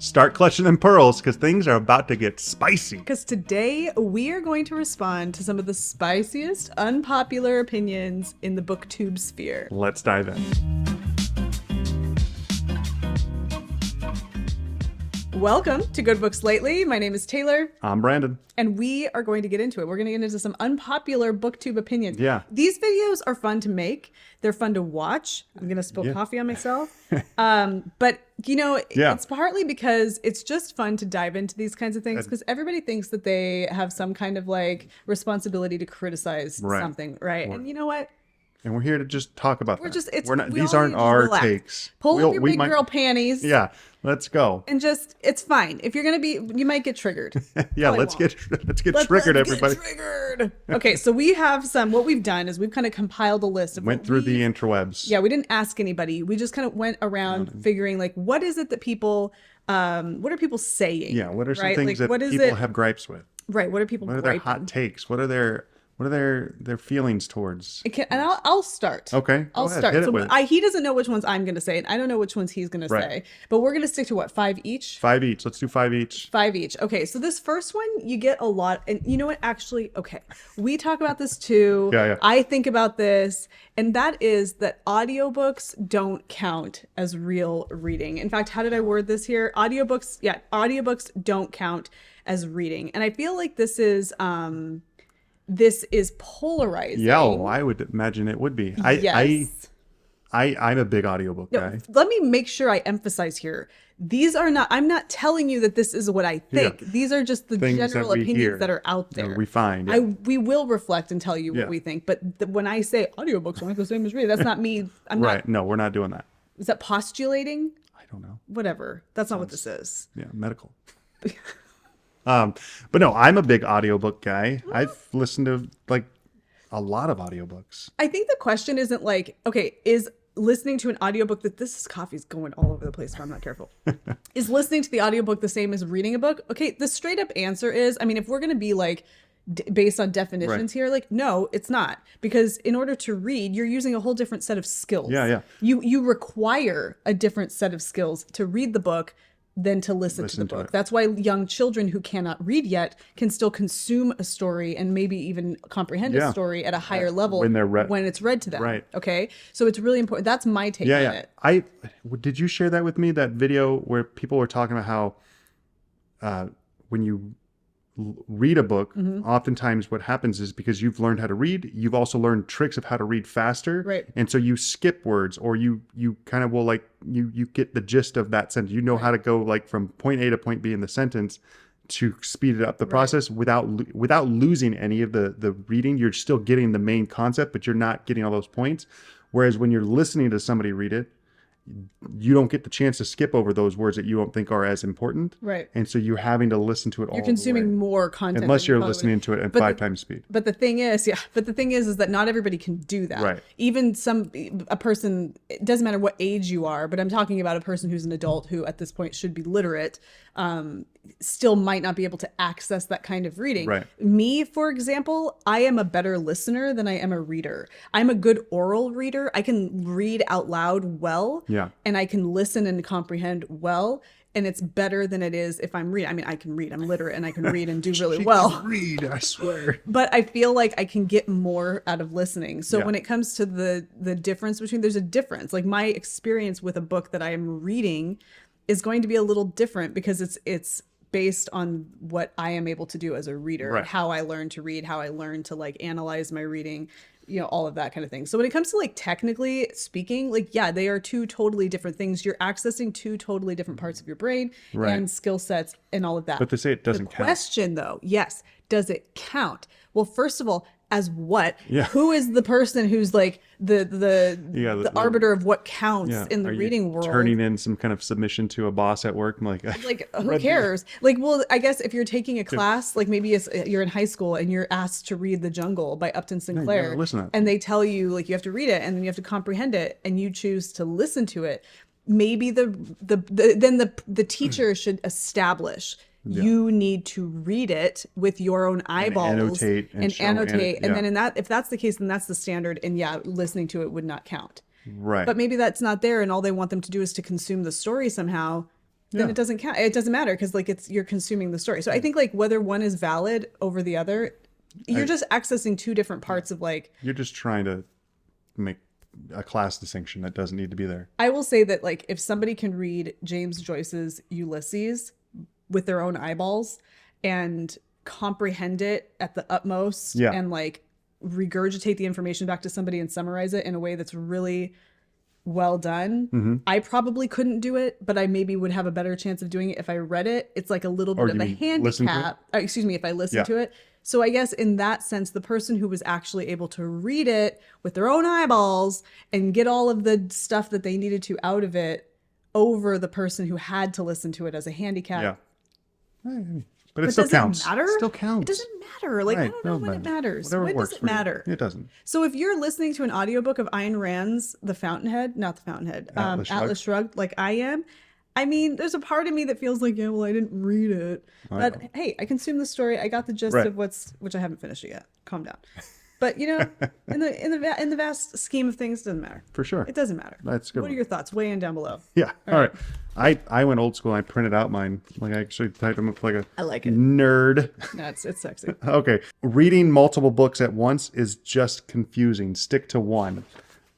Start clutching them pearls because things are about to get spicy. Because today we are going to respond to some of the spiciest, unpopular opinions in the BookTube sphere. Let's dive in. Welcome to Good Books Lately. My name is Taylor. I'm Brandon. And we are going to get into it. We're going to get into some unpopular BookTube opinions. Yeah. These videos are fun to make. They're fun to watch. I'm going to spill coffee on myself. But, you know, it's partly because it's just fun to dive into these kinds of things because everybody thinks that they have some kind of like responsibility to criticize something, right? And you know what? And we're here to just talk about that. These aren't our takes. Pull up your big girl panties. Yeah, let's go. And just, it's fine. If you're going to be, you might get triggered. Yeah, let's get triggered, everybody. Get triggered. Okay, so we have what we've done is we've kind of compiled a list of went through the interwebs. Yeah, we didn't ask anybody. We just kind of went around figuring like, what is it that people, what are people saying? Yeah, what are some things that people have gripes with? Right, what are people griping? What are their hot takes? What are their feelings towards? And I'll start. Okay, I'll start. So he doesn't know which ones I'm going to say, and I don't know which ones he's going to say. But we're going to stick to what, 5 each? 5 each. Let's do 5 each. 5 each. Okay, so this first one, you get a lot. And you know what? Actually, okay. We talk about this too. Yeah. I think about this. And that is that audiobooks don't count as real reading. In fact, how did I word this here? Audiobooks don't count as reading. And I feel like this is polarizing. Yeah, I would imagine it would be. Yes. I'm a big audiobook guy. Let me make sure I emphasize here. I'm not telling you that this is what I think. Yeah. Things are just the general opinions that are out there. We find. We will reflect and tell you what we think. But when I say audiobooks aren't the same as reading, that's not me. No, we're not doing that. Is that postulating? I don't know. Whatever. That's not what this is. Yeah, medical. But no, I'm a big audiobook guy. I've listened to like a lot of audiobooks. I think the question isn't like, okay, is listening to an audiobook coffee's going all over the place if I'm not careful. Is listening to the audiobook the same as reading a book? Okay, the straight up answer is, I mean, if we're going to be like based on definitions here, like, no, it's not. Because in order to read, you're using a whole different set of skills. Yeah. You require a different set of skills to read the book than to listen to the book. That's why young children who cannot read yet can still consume a story and maybe even comprehend a story at a higher level when it's read to them. Right. Okay. So it's really important. That's my take on it. Did you share that with me? That video where people were talking about how when you read a book, oftentimes what happens is because you've learned how to read, you've also learned tricks of how to read faster. Right. And so you skip words, or you kind of will like, you get the gist of that sentence. You know how to go like from point A to point B in the sentence to speed it up the process without losing any of the reading. You're still getting the main concept, but you're not getting all those points. Whereas when you're listening to somebody read it, you don't get the chance to skip over those words that you don't think are as important. Right. And so you're having to listen to it all You're consuming more content. Unless you're listening to it at 5 times speed. But the thing is, that not everybody can do that. Right. Even a person, it doesn't matter what age you are, but I'm talking about a person who's an adult who at this point should be literate, still might not be able to access that kind of reading. Right. Me, for example, I am a better listener than I am a reader. I'm a good oral reader. I can read out loud well. Yeah. And I can listen and comprehend well. And it's better than it is if I'm reading. I mean, I can read. I'm literate and I can read and do really well. Can read, I swear. But I feel like I can get more out of listening. So when it comes to the difference there's a difference. Like my experience with a book that I am reading is going to be a little different because it's based on what I am able to do as a reader, how I learn to read, how I learn to like analyze my reading, you know, all of that kind of thing. So when it comes to like technically speaking, like, they are two totally different things. You're accessing two totally different parts of your brain and skill sets and all of that. But to say it doesn't count. Question though, yes, does it count? Well, first of all, as what? Who is the person who's like the arbiter of what counts in the reading world? Turning in some kind of submission to a boss at work, like who cares? Like, well, I guess if you're taking a class, like maybe you're in high school and you're asked to read The Jungle by Upton Sinclair, and they tell you like you have to read it and then you have to comprehend it, and you choose to listen to it. Maybe the teacher should establish. You need to read it with your own eyeballs and annotate. And then if that's the case, then that's the standard. And listening to it would not count. Right. But maybe that's not there. And all they want them to do is to consume the story somehow. then it doesn't count. It doesn't matter because like you're consuming the story. So I think like whether one is valid over the other, you're just accessing two different parts of like. You're just trying to make a class distinction that doesn't need to be there. I will say that like if somebody can read James Joyce's Ulysses with their own eyeballs and comprehend it at the utmost and like regurgitate the information back to somebody and summarize it in a way that's really well done. I probably couldn't do it, but I maybe would have a better chance of doing it if I read it. It's like a little bit of a handicap. Excuse me, if I listen to it. So I guess in that sense, the person who was actually able to read it with their own eyeballs and get all of the stuff that they needed to out of it over the person who had to listen to it as a handicap. But it still counts. Does it matter? Still counts. It doesn't matter. Like, I don't know when it matters. When does it matter? It doesn't. So if you're listening to an audiobook of Ayn Rand's Atlas Shrugged, like I am, I mean, there's a part of me that feels like, yeah, well, I didn't read it. But hey, I consumed the story. I got the gist of which I haven't finished it yet. Calm down. But you know, in the vast scheme of things, it doesn't matter. For sure. It doesn't matter. That's good. What are your thoughts? Weigh in down below. Yeah. All right. I went old school. I printed out mine. Like I actually typed them up like a I like it. nerd. No, it's sexy. Okay. Reading multiple books at once is just confusing. Stick to one.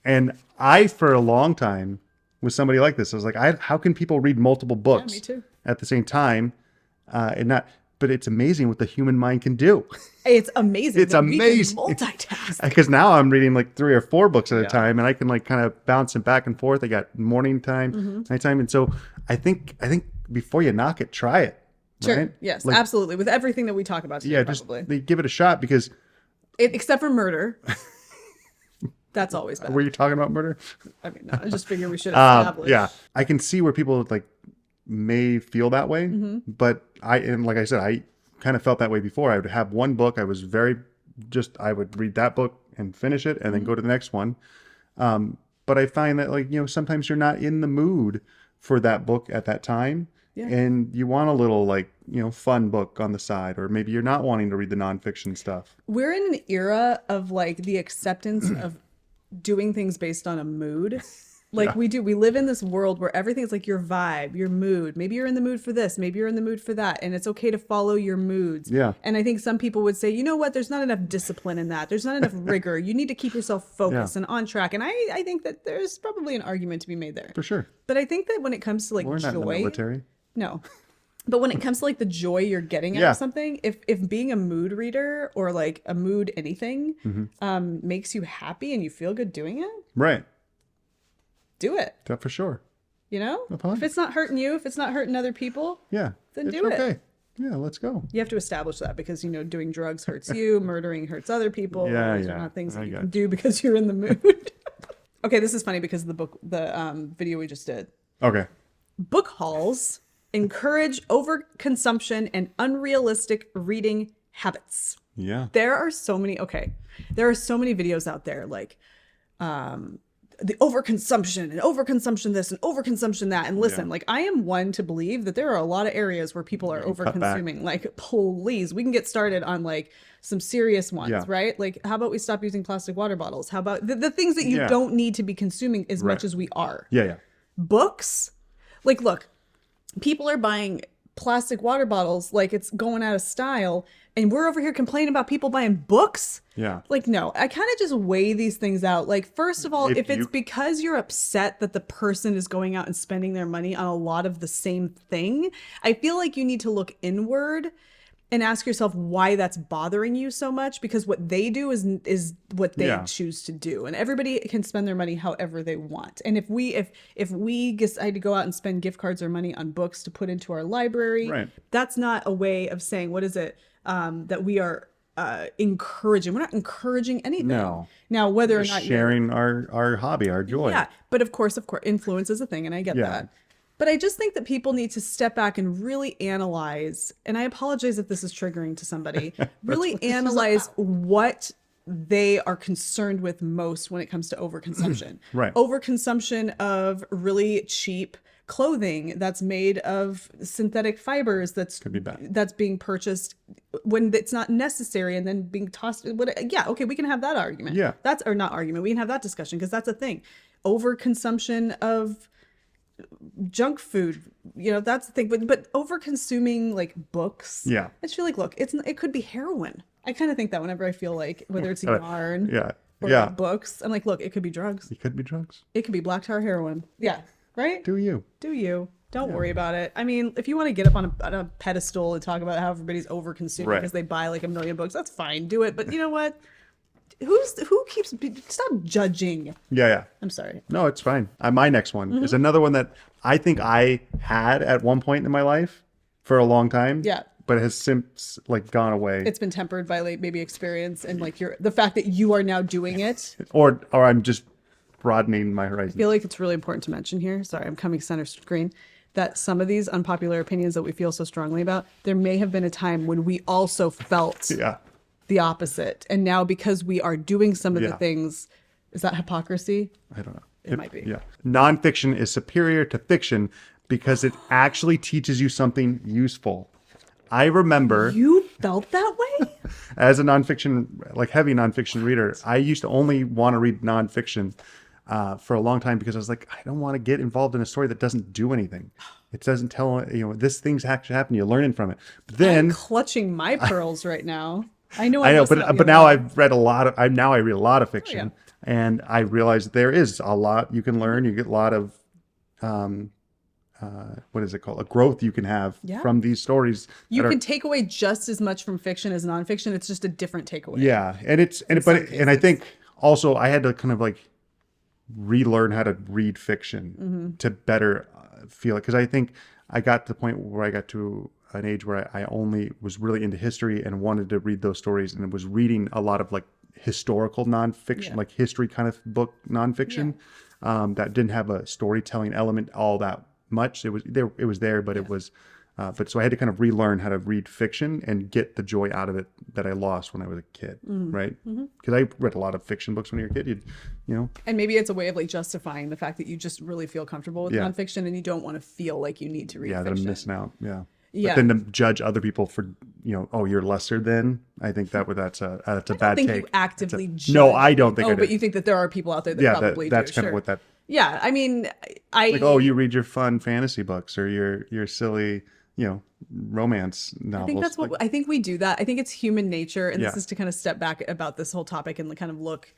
And I, for a long time, was somebody like this. I was like, how can people read multiple books at the same time and not? But it's amazing what the human mind can do. It's amazing. It's amazing. We can multitask. Because now I'm reading like 3 or 4 books at a time, and I can like kind of bounce them back and forth. I got morning time, nighttime, and so I think before you knock it, try it. Sure. Right? Yes, like, absolutely. With everything that we talk about today, probably. Just give it a shot because except for murder. That's always bad. Were you talking about murder? I mean, no, I just figure we should establish. Yeah, I can see where people like may feel that way, but like I said, I kind of felt that way before. I would have one book. I was I would read that book and finish it and then go to the next one. But I find that like, sometimes you're not in the mood for that book at that time. Yeah. And you want a little like, fun book on the side, or maybe you're not wanting to read the nonfiction stuff. We're in an era of like the acceptance of doing things based on a mood. Like we live in this world where everything's like your vibe, your mood. Maybe you're in the mood for this, maybe you're in the mood for that. And it's okay to follow your moods. Yeah. And I think some people would say, you know what, there's not enough discipline in that. There's not enough rigor. You need to keep yourself focused and on track. And I think that there's probably an argument to be made there. For sure. But I think that when it comes to like We're not in the military. No. But when it comes to like the joy you're getting out of something, if being a mood reader or like a mood anything makes you happy and you feel good doing it. Right. Do it. That for sure. If it's not hurting you, if it's not hurting other people, then do it. Okay. Yeah, let's go. You have to establish that because, doing drugs hurts you, murdering hurts other people. Those are not things that you can do because you're in the mood. Okay, this is funny because of the video we just did. Okay. Book hauls encourage overconsumption and unrealistic reading habits. Yeah. There are so many videos out there like the overconsumption and overconsumption this and overconsumption that. And listen, like I am one to believe that there are a lot of areas where people are overconsuming. Like, please, we can get started on like some serious ones, right? Like, how about we stop using plastic water bottles? How about the things that you don't need to be consuming as much as we are? Yeah. Books, like, look, people are buying plastic water bottles like it's going out of style, and we're over here complaining about people buying books. Yeah. Like, no, I kind of just weigh these things out. Like, first of all, if it's because you're upset that the person is going out and spending their money on a lot of the same thing, I feel like you need to look inward and ask yourself why that's bothering you so much, because what they do is what they choose to do, and everybody can spend their money however they want. And if we decide to go out and spend gift cards or money on books to put into our library, that's not a way of saying that we are encouraging. We're not encouraging anything. No. Now, whether or not sharing our hobby, our joy. Yeah, but of course, influence is a thing, and I get that. But I just think that people need to step back and really analyze, and I apologize if this is triggering to somebody, really analyze what they are concerned with most when it comes to overconsumption. Right. Overconsumption of really cheap clothing that's made of synthetic fibers that's being purchased when it's not necessary and then being tossed. Okay, we can have that argument. Yeah. We can have that discussion because that's a thing. Overconsumption of junk food, that's the thing. But over consuming like books, Yeah. I just feel like, look, it could be heroin. I kind of think that whenever I feel like, whether it's yarn Yeah. or Yeah. like books, I'm like, look, it could be drugs. It could be drugs. It could be black tar heroin. Yeah. Right? Do you? Do you? Don't worry about it. I mean, if you want to get up on a pedestal and talk about how everybody's over consuming because they buy like 1 million books, that's fine. Do it. But you know what? Who keeps stop judging? Yeah. I'm sorry. No, it's fine. My next one is another one that I think I had at one point in my life for a long time. Yeah. But it has since like gone away. It's been tempered by like maybe experience and like the fact that you are now doing it. Or I'm just broadening my horizons. I feel like it's really important to mention here. Sorry, I'm coming center screen. That some of these unpopular opinions that we feel so strongly about, there may have been a time when we also felt the opposite. And now because we are doing some of the things, is that hypocrisy? I don't know. It might be. Yeah. Nonfiction is superior to fiction because it actually teaches you something useful. I remember you felt that way as a nonfiction, like heavy nonfiction reader. I used to only want to read nonfiction for a long time because I was like, I don't want to get involved in a story that doesn't do anything. It doesn't tell, this thing's actually happening. You're learning from it. But then I'm clutching my pearls right now. I know, but now I've read a lot of, I read a lot of fiction and I realize there is a lot you can learn. You get a lot of, what is it called? A growth you can have from these stories. You can take away just as much from fiction as nonfiction. It's just a different takeaway. Yeah. And I think also I had to kind of like relearn how to read fiction to better feel it. Cause I think I got to the point where I got to an age where I only was really into history and wanted to read those stories. And it was reading a lot of like historical nonfiction, like history kind of book nonfiction that didn't have a storytelling element all that much. It was there, but it was, but so I had to kind of relearn how to read fiction and get the joy out of it that I lost when I was a kid, right? Because I read a lot of fiction books when you were a kid, And maybe it's a way of like justifying the fact that you just really feel comfortable with nonfiction and you don't want to feel like you need to read fiction. That I'm missing out, But then to judge other people for, oh, you're lesser than, I think that's a bad take. I don't think you actively judge. No, I don't think I do. But you think that there are people out there that probably that's do. kind of what that. Yeah, I mean, like, oh, you read your fun fantasy books or your silly, romance novels. I think that's I think we do that. I think it's human nature, and this is to kind of step back about this whole topic and kind of look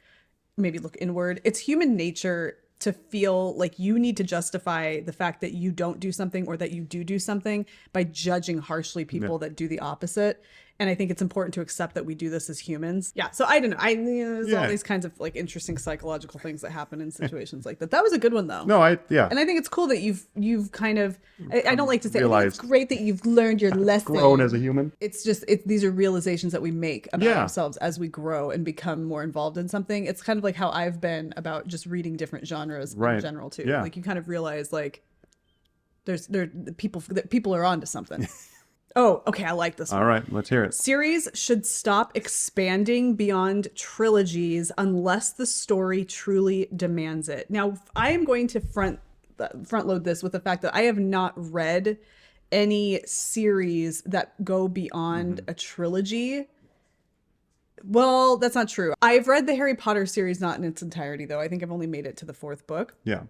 inward. It's human nature to feel like you need to justify the fact that you don't do something or that you do something by judging harshly people that do the opposite. And I think it's important to accept that we do this as humans. Yeah. So I don't know. There's all these kinds of like interesting psychological things that happen in situations like that. That was a good one though. No, And I think it's cool that you've kind of, I don't like to say, I think it's great that you've learned your lesson. Grown as a human. It's just, these are realizations that we make about ourselves as we grow and become more involved in something. It's kind of like how I've been about just reading different genres in general too. Yeah. Like you kind of realize like people are onto something. Oh, okay. I like this one. All right, let's hear it. Series should stop expanding beyond trilogies unless the story truly demands it. Now, I am going to front load this with the fact that I have not read any series that go beyond a trilogy. Well, that's not true. I've read the Harry Potter series, not in its entirety, though. I think I've only made it to the 4th book. Yeah.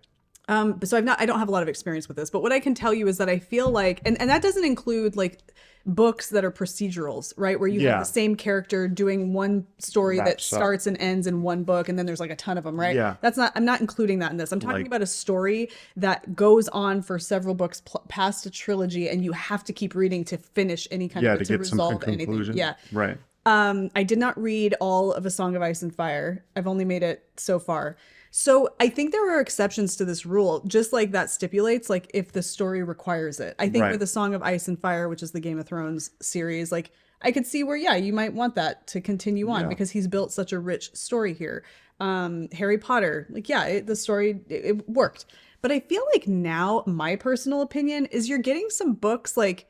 So I don't have a lot of experience with this, but what I can tell you is that I feel like, and that doesn't include like books that are procedurals, right? Where you have the same character doing one story that starts and ends in one book, and then there's like a ton of them, right? Yeah. I'm not including that in this. I'm talking about a story that goes on for several books past a trilogy, and you have to keep reading to finish any kind of, to resolve anything. Yeah. Right. I did not read all of A Song of Ice and Fire. I've only made it so far. So I think there are exceptions to this rule, just like that stipulates, like if the story requires it. I think with A Song of Ice and Fire, which is the Game of Thrones series, like I could see where, you might want that to continue on because he's built such a rich story here. Harry Potter, like, the story, it worked. But I feel like now my personal opinion is you're getting some books like,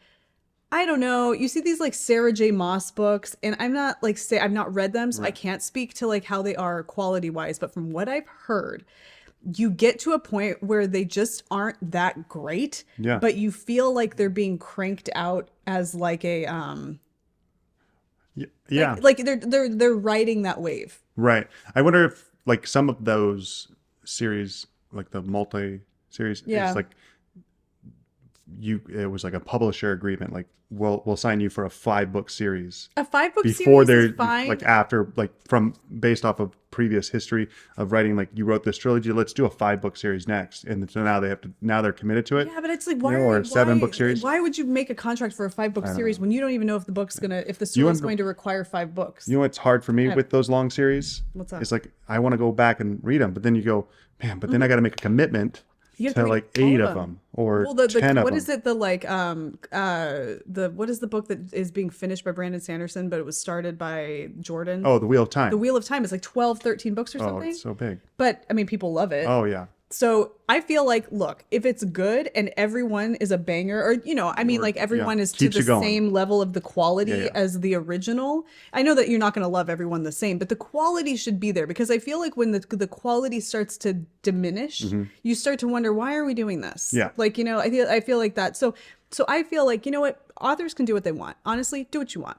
I don't know. You see these like Sarah J. Maas books, and I'm not like I've not read them, so I can't speak to like how they are quality wise. But from what I've heard, you get to a point where they just aren't that great. Yeah. But you feel like they're being cranked out as like a like they're riding that wave. Right. I wonder if like some of those series, like the multi-series, is like it was like a publisher agreement, like we'll sign you for a 5-book series. A 5-book Before series they're is fine. like after like from based off of previous history of writing, like you wrote this trilogy, let's do a 5-book series next. And so now they're committed to it. Yeah, but it's like, why? or a 7-book series. Why would you make a contract for a 5-book series when you don't even know if the story is going to require 5 books? You know what's hard for me with those long series? What's that? It's like I want to go back and read them, but then you go, man, but then I got to make a commitment to like 8 of them or 10 of what them. is it? What is the book that is being finished by Brandon Sanderson, but it was started by Jordan? Oh, The Wheel of Time. The Wheel of Time is like 12, 13 books or something. Oh, it's so big. But I mean, people love it. Oh yeah. So I feel like, look, if it's good and everyone is a banger, or, like everyone is to keeps the you going. same level of the quality as the original. I know that you're not going to love everyone the same, but the quality should be there, because I feel like when the quality starts to diminish, you start to wonder, why are we doing this? Yeah. Like, I feel like that. So I feel like, you know what? Authors can do what they want. Honestly, do what you want.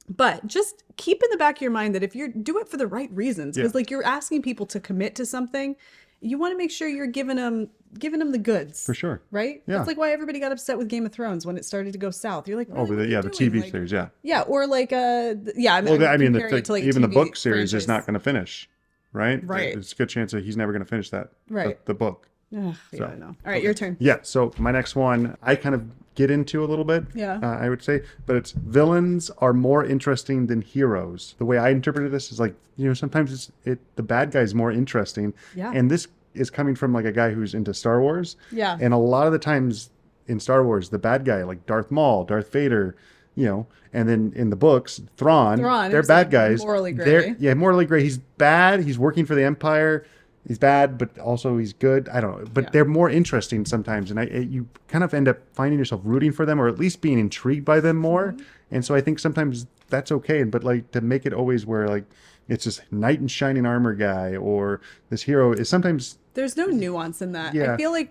But just keep in the back of your mind that if do it for the right reasons, because like you're asking people to commit to something, you want to make sure you're giving them the goods. For sure. Right? Yeah. That's like why everybody got upset with Game of Thrones when it started to go south. You're like, Oh, really? but the TV series, yeah. Yeah, or like Well, comparing it to, like, even the TV book series is franchise. not going to finish, right? Right. There's a good chance that he's never going to finish that. Right. The book. Ugh, yeah, I know. All right, your turn. Yeah. So my next one, I kind of get into a little bit. Yeah. I would say, but it's villains are more interesting than heroes. The way I interpreted this is like, sometimes the bad guy is more interesting. Yeah. And this is coming from like a guy who's into Star Wars. Yeah. And a lot of the times in Star Wars, the bad guy, like Darth Maul, Darth Vader, and then in the books, Thrawn they're bad guys. Morally gray. Morally gray. He's bad. He's working for the Empire. He's bad, but also he's good. I don't know. But they're more interesting sometimes. And you kind of end up finding yourself rooting for them, or at least being intrigued by them more. Mm-hmm. And so I think sometimes that's okay. But like to make it always where like it's this knight in shining armor guy, or this hero is sometimes... There's no nuance in that. Yeah. I feel like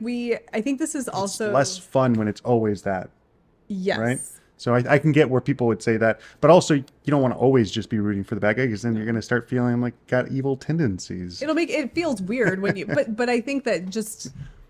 I think this is also... It's less fun when it's always that. Yes. Right? So I can get where people would say that, but also you don't want to always just be rooting for the bad guy, because then you're going to start feeling like got evil tendencies. It feels weird when you, but I think that just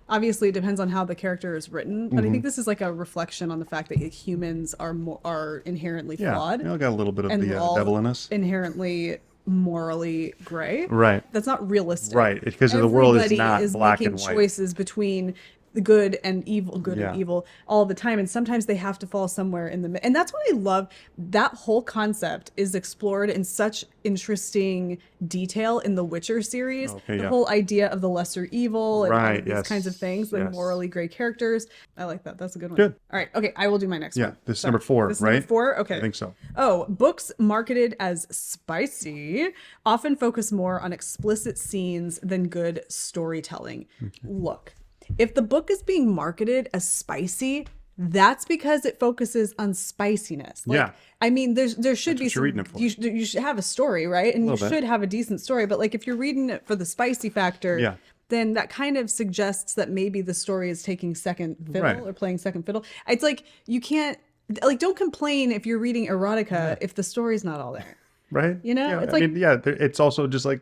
obviously it depends on how the character is written. But I think this is like a reflection on the fact that humans are inherently flawed. Yeah, got a little bit of the we're all devil in us. Inherently morally gray. Right. That's not realistic. Right. Because the world is not black and white. Everybody is making choices between the good and evil, and evil all the time. And sometimes they have to fall somewhere in the middle. And that's what I love. That whole concept is explored in such interesting detail in the Witcher series. Okay, the whole idea of the lesser evil and all of these yes, kinds of things, like morally gray characters. I like that. That's a good one. Good. All right. Okay. I will do my next one. Yeah. This is number 4, This is right? number 4? Okay. I think so. Oh, books marketed as spicy often focus more on explicit scenes than good storytelling. Okay. Look, if the book is being marketed as spicy, that's because it focuses on spiciness. Like, yeah. I mean, there should be some, you should have a story, right? And you should have a decent story. But like if you're reading it for the spicy factor, then that kind of suggests that maybe the story is taking second fiddle or playing second fiddle. It's like you can't, like, don't complain if you're reading erotica if the story's not all there. Right. It's I like, mean, it's also just like,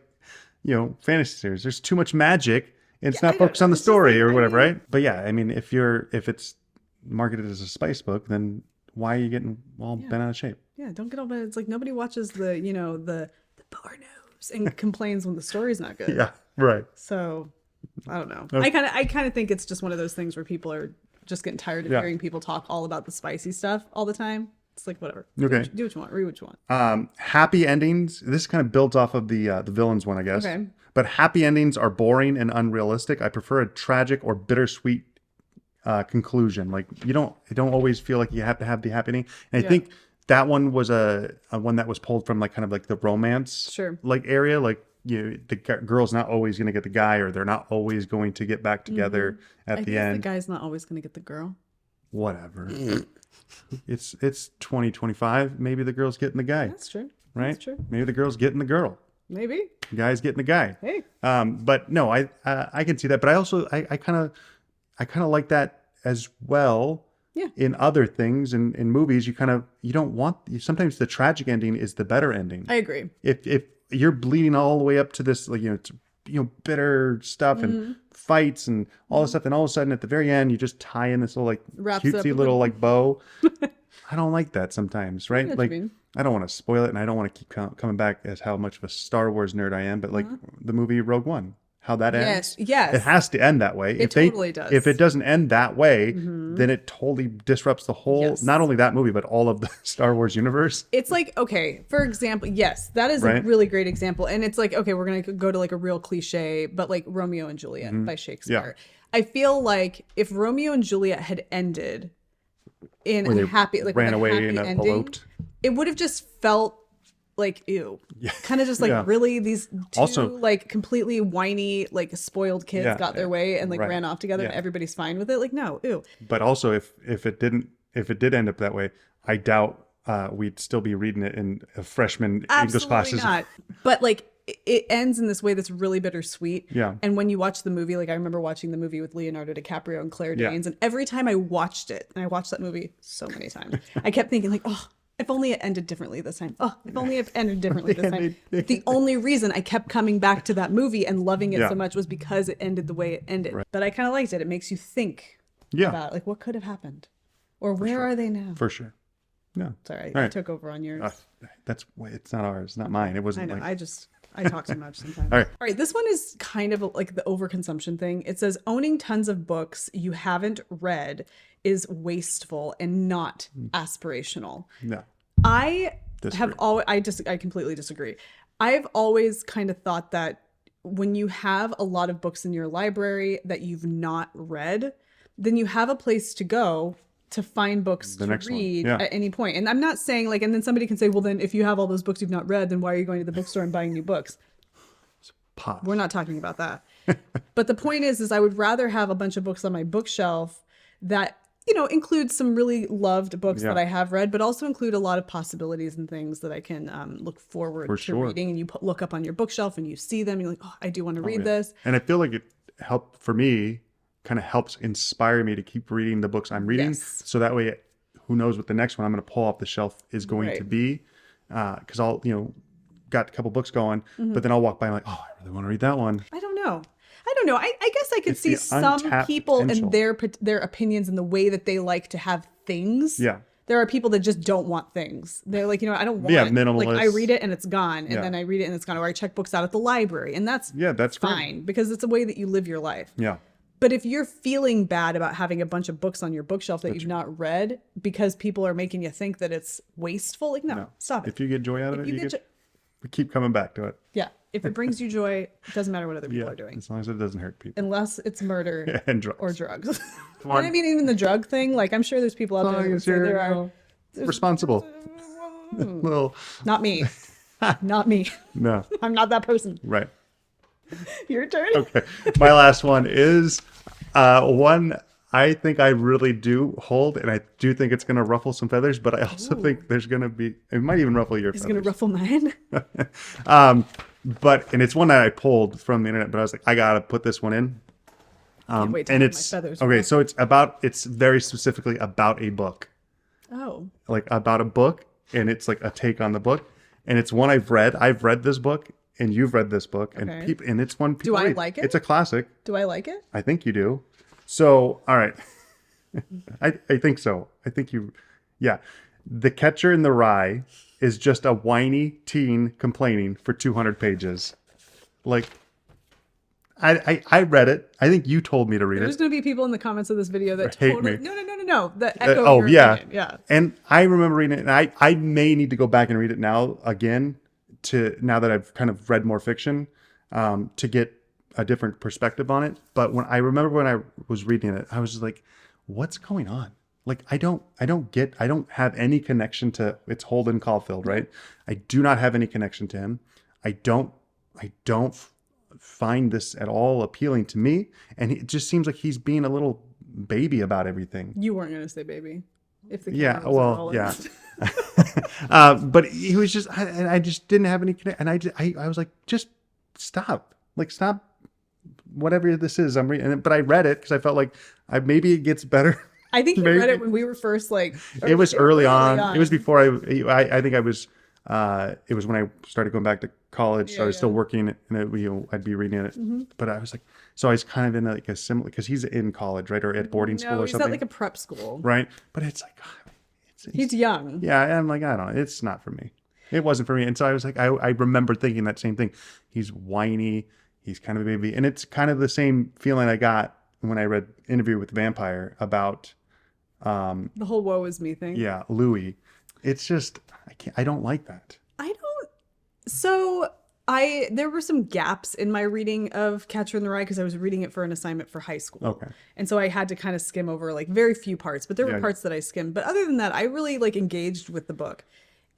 fantasy series. There's too much magic. It's not focused on the story or whatever, right? But yeah, I mean, if it's marketed as a spice book, then why are you getting all bent out of shape? Yeah, don't get all bent. It's like nobody watches the pornos and complains when the story's not good. Yeah, right. So I don't know. Okay. I kind of think it's just one of those things where people are just getting tired of hearing people talk all about the spicy stuff all the time. It's like, whatever. Okay. Do what you want. Read what you want. Happy endings. This kind of builds off of the villains one, I guess. Okay. But happy endings are boring and unrealistic. I prefer a tragic or bittersweet conclusion. Like I don't always feel like you have to have the happy ending. And I think that one was a one that was pulled from like kind of like the romance like area. Like the girl's not always going to get the guy, or they're not always going to get back together at the end. The guy's not always going to get the girl. Whatever. It's 2025. Maybe the girl's getting the guy. That's true. Right? That's true. Maybe the girl's getting the girl. Maybe. The guy's getting the guy. Hey. But no, I can see that. But I also I kind of like that as well. Yeah. In other things, in movies, you don't want. Sometimes the tragic ending is the better ending. I agree. If you're bleeding all the way up to this, like bitter stuff and fights and all this stuff. And all of a sudden at the very end, you just tie in this little like Wraps it up cutesy with little like bow. I don't like that sometimes, right? what you Like mean. I don't want to spoil it, and I don't want to keep coming back as how much of a Star Wars nerd I am. But like the movie Rogue One, how that ends. Yes. It has to end that way. It totally does. If it doesn't end that way, then it totally disrupts the whole, not only that movie, but all of the Star Wars universe. It's like, okay, for example, yes, that is a really great example. And it's like, okay, we're going to go to like a real cliche, but like Romeo and Juliet by Shakespeare. Yeah. I feel like if Romeo and Juliet had ended in a happy, like ran away happy and ending, eloped, it would have just felt like ew. Kind of just like really these two also, like completely whiny like spoiled kids got their way and like ran off together and everybody's fine with it. Like no, ew. But also if it did end up that way, I doubt we'd still be reading it in a freshman English classes. Not. But like it ends in this way that's really bittersweet. Yeah. And when you watch the movie, like I remember watching the movie with Leonardo DiCaprio and Claire Danes, and every time I watched it, and I watched that movie so many times, I kept thinking like, oh, if only it ended differently this time. Oh, if only it ended differently this time. The only reason I kept coming back to that movie and loving it so much was because it ended the way it ended. Right. But I kind of liked it. It makes you think about like what could have happened, or where are they now? For sure. No. Sorry, I took over on yours. It's not ours, not mine. It wasn't. I know. Like... I talk too much sometimes. All right. This one is kind of like the overconsumption thing. It says owning tons of books you haven't read is wasteful and not aspirational. No. I completely disagree. I've always kind of thought that when you have a lot of books in your library that you've not read, then you have a place to go to find books to read at any point. And I'm not saying like, and then somebody can say, well, then if you have all those books you've not read, then why are you going to the bookstore and buying new books? Pop. We're not talking about that. But the point is I would rather have a bunch of books on my bookshelf that, include some really loved books that I have read, but also include a lot of possibilities and things that I can look forward to reading. And you look up on your bookshelf and you see them. And you're like, oh, I do want to read this. And I feel like it helped for me, kind of helps inspire me to keep reading the books I'm reading. Yes. So that way, who knows what the next one I'm going to pull off the shelf is going to be. Because I'll, got a couple books going, but then I'll walk by and I'm like, oh, I really want to read that one. I don't know. I guess I could see some people and their opinions and the way that they like to have things. Yeah. There are people that just don't want things. They're like, I don't want minimalist. Like I read it and it's gone. And then I read it and it's gone. Or I check books out at the library. And that's fine great. Because it's a way that you live your life. Yeah. But if you're feeling bad about having a bunch of books on your bookshelf that you've not read because people are making you think that it's wasteful, like, no. Stop it. If you get joy out of it, we keep coming back to it. Yeah. If it brings you joy, it doesn't matter what other people are doing. As long as it doesn't hurt people. Unless it's murder and drugs. Or drugs. And I mean, even the drug thing, like, I'm sure there's people out there that say there are... Responsible. Well, not me. Not me. No. I'm not that person. Right. Your turn. Okay. My last one is one I think I really do hold, and I do think it's going to ruffle some feathers, but I also think there's going to be, it might even ruffle your feathers. It's going to ruffle mine. And it's one that I pulled from the internet, but I was like, I got to put this one in. Wait till and my it's, feathers okay, so it's very specifically about a book. Oh. Like about a book, and it's like a take on the book. And it's one I've read. I've read this book, and you've read this book, and and it's one people Do I read. like it? It's a classic. Do I like it? I think you do. So, all right. I think so. I think The Catcher in the Rye is just a whiny teen complaining for 200 pages. Like, I read it. I think you told me to read There's it. going to be people in the comments of this video that hate totally... me. No. That echo your opinion. Yeah. And I remember reading it, and I may need to go back and read it now again, now that I've kind of read more fiction, to get a different perspective on it. But when I was reading it, I was just like, what's going on? Like, I don't have any connection to, it's Holden Caulfield, right? I do not have any connection to him. I don't find this at all appealing to me. And it just seems like he's being a little baby about everything. You weren't going to say baby. If the but he was just, I just didn't have any connection. And I was like, just stop. Like, stop whatever this is I'm reading. But I read it because I felt like maybe it gets better. I think you read it when we were first, like... It was early on. It was before I think I was It was when I started going back to college, so I was still working, and I'd be reading it. But I was like, so I was kind of in like a similar, because he's in college, right, or at boarding school or he's something. at like a prep school, right? But it's like, he's young. Yeah, and I'm like, I don't know, it's not for me. It wasn't for me, and so I was like, I remember thinking that same thing. He's whiny, he's kind of a baby, and it's kind of the same feeling I got when I read Interview with the Vampire about the whole woe is me thing. Yeah, Louis. It's just I don't like that. So there were some gaps in my reading of Catcher in the Rye because I was reading it for an assignment for high school. Okay. And so I had to kind of skim over like very few parts, but there were parts that I skimmed. But other than that, I really like engaged with the book.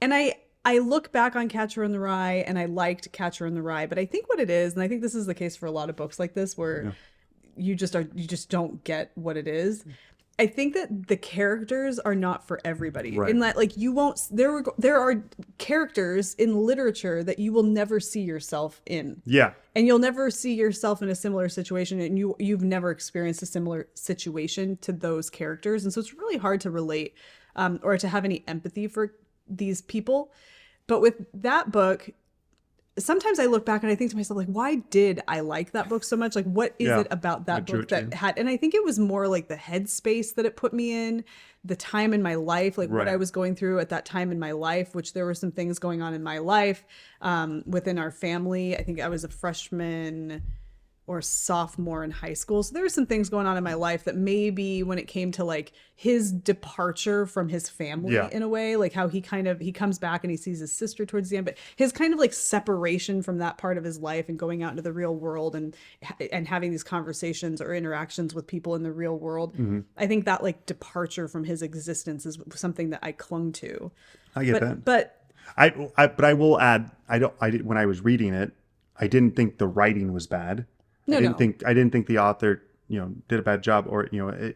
And I look back on Catcher in the Rye and I liked Catcher in the Rye, but I think what it is, and I think this is the case for a lot of books like this where you just don't get what it is. I think that the characters are not for everybody. Right. In that, like, you won't. There are characters in literature that you will never see yourself in. Yeah. And you'll never see yourself in a similar situation, and you've never experienced a similar situation to those characters, and so it's really hard to relate or to have any empathy for these people. But with that book, sometimes I look back and I think to myself, like, why did I like that book so much? Like, what is it about that book that had, and I think it was more like the headspace that it put me in, the time in my life, like what I was going through at that time in my life, which there were some things going on in my life within our family. I think I was a freshman or sophomore in high school. So there were some things going on in my life that maybe when it came to like his departure from his family in a way, like how he comes back and he sees his sister towards the end, but his kind of like separation from that part of his life and going out into the real world and having these conversations or interactions with people in the real world. I think that like departure from his existence is something that I clung to. I get that. But I will add, when I was reading it, I didn't think the writing was bad. I didn't think the author, did a bad job, or,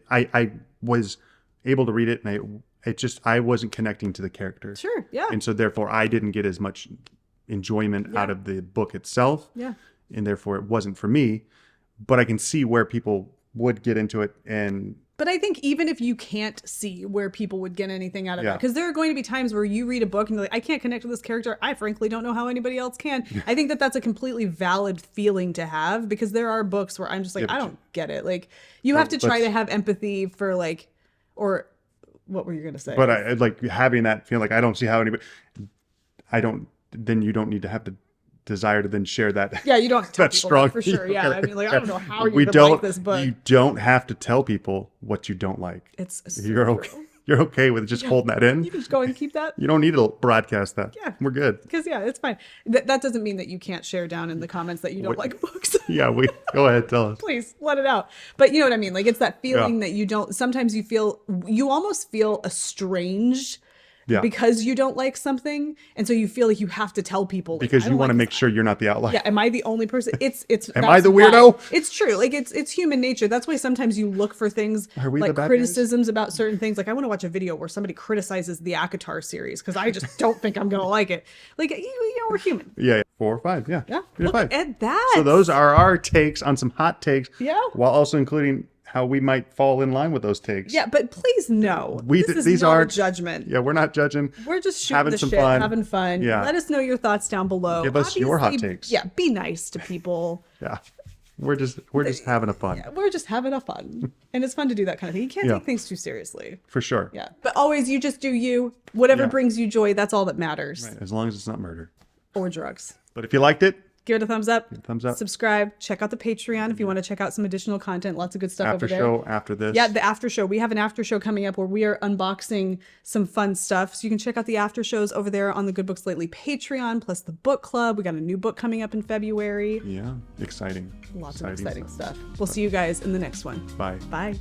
I was able to read it, and I wasn't connecting to the character. Sure. Yeah. And so therefore I didn't get as much enjoyment out of the book itself. Yeah. And therefore it wasn't for me, but I can see where people would get into it. But I think even if you can't see where people would get anything out of it, because there are going to be times where you read a book and you're like, I can't connect with this character. I frankly don't know how anybody else can. I think that that's a completely valid feeling to have, because there are books where I'm just like, I don't get it. Like, you have to try to have empathy for like, or what were you going to say? But I like having that feeling like I don't see how anybody, then you don't need to have the desire to then share that. Yeah, you don't have to tell that's people strong that for sure. Yeah, I mean, like, I don't know how you could like this book. You don't have to tell people what you don't like. It's so you're okay. You're okay with just holding that in. You can just go and keep that. You don't need to broadcast that. Yeah, we're good. Because it's fine. That doesn't mean that you can't share down in the comments that you don't like books. Go ahead, tell us. Please let it out. But you know what I mean. Like, it's that feeling that you don't. Sometimes you almost feel estranged. Yeah. Because you don't like something, and so you feel like you have to tell people, like, because you want to make sure you're not the outlier. Yeah, am I the only person? It's am I the weirdo? It's true. Like, it's human nature. That's why sometimes you look for things like criticisms about certain things. Like, I want to watch a video where somebody criticizes the ACOTAR series because I just don't think I'm gonna like it. Like, we're human. Yeah, 4 or 5. Yeah. Look 5. at that. So those are our takes on some hot takes. Yeah. While also including how we might fall in line with those takes. Yeah, but please know, these aren't judgment. Yeah, we're not judging. We're just shooting having fun. Yeah. Let us know your thoughts down below. Give us your hot takes. Yeah, be nice to people. Yeah, we're just having a fun. Yeah, we're just having a fun, and it's fun to do that kind of thing. You can't take things too seriously. For sure. Yeah, but always you just do you. Whatever brings you joy, that's all that matters. Right, as long as it's not murder or drugs. But if you liked it, give it a thumbs up. Thumbs up. Subscribe. Check out the Patreon if you want to check out some additional content. Lots of good stuff over there. After show after this. Yeah, the after show. We have an after show coming up where we are unboxing some fun stuff. So you can check out the after shows over there on the Good Books Lately Patreon, plus the book club. We got a new book coming up in February. Yeah, exciting. Lots of exciting stuff. We'll see you guys in the next one. Bye. Bye.